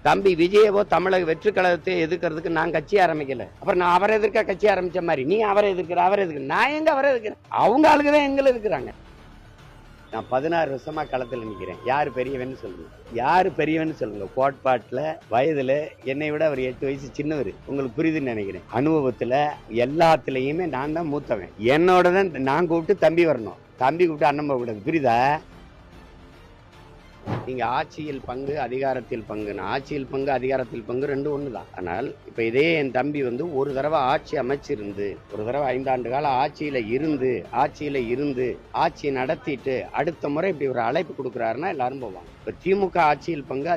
தம்பி விஜயவோ தமிழக வெற்றி கழகத்தை எதிர்க்கிறதுக்கு நான் கட்சி ஆரம்பிக்கல. அப்புறம் நான் அவரை எதிர்க்க கட்சி ஆரம்பிச்ச மாதிரி நீ அவரை எதிர்க்கிற. நான் எங்க அவரை எதிர்க்கிறேன்? அவங்க ஆளுக்குதான் எங்களை இருக்கிறாங்க. நான் 16 வருஷமா களத்துல நிக்கிறேன். யாரு பெரியவன்னு சொல்லுங்க. கோட்பாட்டுல வயதுல என்னை விட அவர் 8 வயசு சின்னவர். உங்களுக்கு புரியுதுன்னு நினைக்கிறேன். அனுபவத்துல எல்லாத்துலயுமே நான் தான் மூத்தவன். என்னோட தான் நான் கூப்பிட்டு தம்பி வரணும், தம்பி கூப்பிட்டு அண்ணன் போக கூடாது. புரியுதா? நீங்க ஆட்சியில் பங்கு அதிகாரத்தில் பங்குன்னு, ஆட்சியில் பங்கு அதிகாரத்தில் பங்கு ரெண்டு ஒண்ணுதான். ஆனால் இப்ப இதே என் தம்பி ஒரு தடவை ஆட்சி அமைச்சிருந்து, ஒரு தடவை 5 ஆண்டு கால ஆட்சியில இருந்து ஆட்சி நடத்திட்டு அடுத்த முறை இப்படி ஒரு அழைப்பு கொடுக்குறாருன்னா எல்லாரும் போவாங்க. இப்ப திமுக ஆட்சியில் பங்கு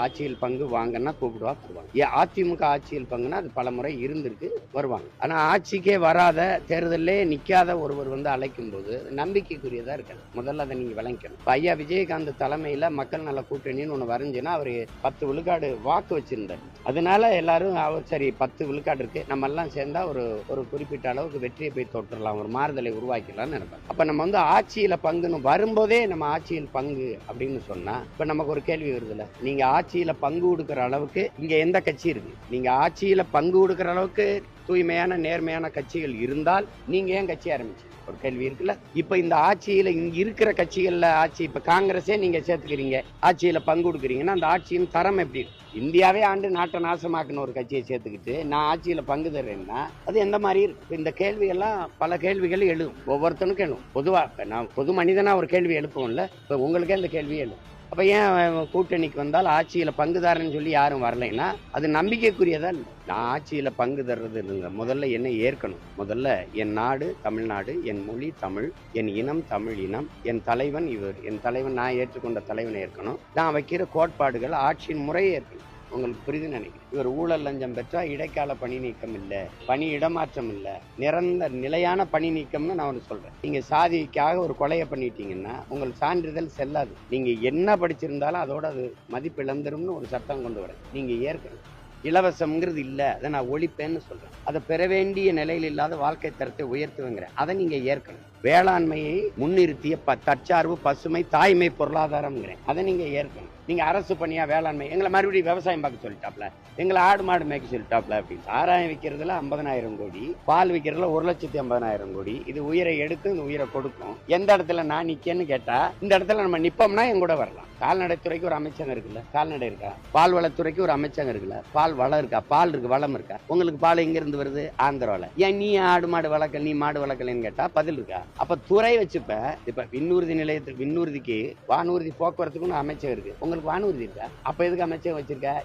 ஆட்சியில் பங்கு வாங்கன்னா கூப்பிடுவாங்க. அதிமுக ஆட்சியில் பங்குன்னா அது பல முறை இருந்திருக்கு, வருவாங்க. ஆனா ஆட்சிக்கே வராத, தேர்தலே நிக்காத ஒருவர் அழைக்கும் போது நம்பிக்கைக்குரியதா இருக்காது. முதல்ல அதை நீங்க விளங்கணும். ஐயா விஜயகாந்த் தலைமையில மக்கள் நல கூட்டணின்னு ஒண்ணு வரைஞ்சுன்னா அவரு 10 விழுக்காடு வாக்கு வச்சிருந்தார். அதனால எல்லாரும் அவர் சரி 10 விழுக்காடு இருக்கு, நம்ம எல்லாம் சேர்ந்தா ஒரு குறிப்பிட்ட அளவுக்கு வெற்றியை போய் தொட்டுடலாம், ஒரு மாறுதலை உருவாக்கலாம்னு நினைப்பாங்க. அப்ப நம்ம ஆட்சியில பங்குன்னு வரும்போதே நம்ம ஆட்சியில் பங்கு அப்படின்னு சொன்னா இப்ப நமக்கு ஒரு கேள்வி வருதுல்ல, நீங்க ஆட்சியில பங்கு கொடுக்கிற அளவுக்கு இங்க எந்த கட்சி இருக்கு? நீங்க ஆட்சியில பங்கு கொடுக்கிற அளவுக்கு தூய்மையான நேர்மையான கட்சிகள் இருந்தால் நீங்க ஏன் கட்சி ஆரம்பிச்சு? ஒரு கேள்வி இருக்குல்ல. இப்ப இந்த ஆட்சியில இங்க இருக்கிற கட்சிகள்ல இப்ப காங்கிரஸே நீங்க சேர்த்துக்கிறீங்க, ஆட்சியில பங்கு கொடுக்குறீங்கன்னா அந்த ஆட்சியின் தரம் எப்படி இருக்கு? இந்தியாவே ஆண்டு நாட்டை நாசமாக்குன ஒரு கட்சியை சேர்த்துக்கிட்டு நான் ஆட்சியில பங்கு தர்றேன்னா அது எந்த மாதிரி இருக்கு? இந்த கேள்வி எல்லாம் பல கேள்விகள் எழும், ஒவ்வொருத்தனுக்கும் எழும். பொதுவா நான் பொது மனிதனா ஒரு கேள்வி எழுப்புவோம்ல, இப்ப உங்களுக்கே இந்த கேள்வி எழும். அப்ப ஏன் கூட்டணிக்கு வந்தால் ஆட்சியில பங்குதாரன்னு சொல்லி யாரும் வரலைன்னா அது நம்பிக்கைக்குரியதா இல்லை. நான் ஆட்சியில பங்கு தர்றது இல்லைங்க. முதல்ல என்னை ஏற்கணும். முதல்ல என் நாடு தமிழ்நாடு, என் மொழி தமிழ், என் இனம் தமிழ் இனம், என் தலைவன் இவர், என் தலைவன் நான் ஏற்றுக்கொண்ட தலைவனை ஏற்கணும். நான் வைக்கிற கோட்பாடுகள் ஆட்சியின் முறையை ஏற்கணும். உங்களுக்கு புரியுதுன்னு நினைக்கிறேன். இவர் ஊழல் லஞ்சம் பெற்றா இடைக்கால பணி நீக்கம் இல்ல, பணி இடமாற்றம் இல்ல, நிரந்தர நிலையான பணி நீக்கம்னு நான் சொல்றேன். நீங்க சாதிக்காக ஒரு கொலையை பண்ணிட்டீங்கன்னா உங்கள் சான்றிதழ் செல்லாது. நீங்க என்ன படிச்சிருந்தாலும் அதோட அது மதிப்பு இழந்துரும்னு ஒரு சட்டம் கொண்டு வரேன். நீங்க ஏற்கனவே இலவசம்ங்கிறது இல்ல, அதை நான் ஒழிப்பேன்னு சொல்றேன். அதை பெற வேண்டிய நிலையில் இல்லாத வாழ்க்கை தரத்தை உயர்த்துவேங்கிறேன். அதை நீங்க ஏற்கணும். வேளாண்மையை முன்னிறுத்திய தற்சார்பு பசுமை தாய்மை பொருளாதாரம்ங்கிறேன். அதை நீங்க ஏற்கணும். நீங்க அரசு பணியா வேளாண்மை எங்களை மறுபடியும் விவசாயம் பார்க்க சொல்லிட்டாப்ல, எங்களை ஆடு மாடு மேய்க்க சொல்லிட்டாப்ல அப்படின்னு. சாராயம் விற்கிறதுல 50,000 கோடி, பால் விற்கிறதுல 1,50,000 கோடி. இது உயிரை எடுக்கும், இந்த உயிரை கொடுக்கும். எந்த இடத்துல நான் நிக்கேன்னு கேட்டா இந்த இடத்துல நம்ம நிப்போம்னா என் கூட வரலாம். கால்நடைத்துறைக்கு ஒரு அமைச்சகம் இருக்குல்ல, கால்நடை இருக்கா? பால் வளத்துறைக்கு ஒரு அமைச்சகம் இருக்குல்ல, பால் வளம் இருக்கா? பால் இருக்கு, வளம் இருக்கா? உங்களுக்கு பால் எங்க இருந்து வருது? ஆந்திரால. ஏன் நீ ஆடு மாடு வளர்க்கல, நீ மாடு வளர்க்கலன்னு கேட்டா பதில் இருக்கா? அப்ப துறை வச்சுப்ப. இப்ப விண்ணூர்தி நிலையத்தில் விண்ணூர்திக்கு வானூர்தி போக்குவரத்துக்கு அமைச்சகம் இருக்கு, உங்களுக்கு வானூர்தி இருக்கா? அப்ப எதுக்கு அமைச்சகம் வச்சிருக்க?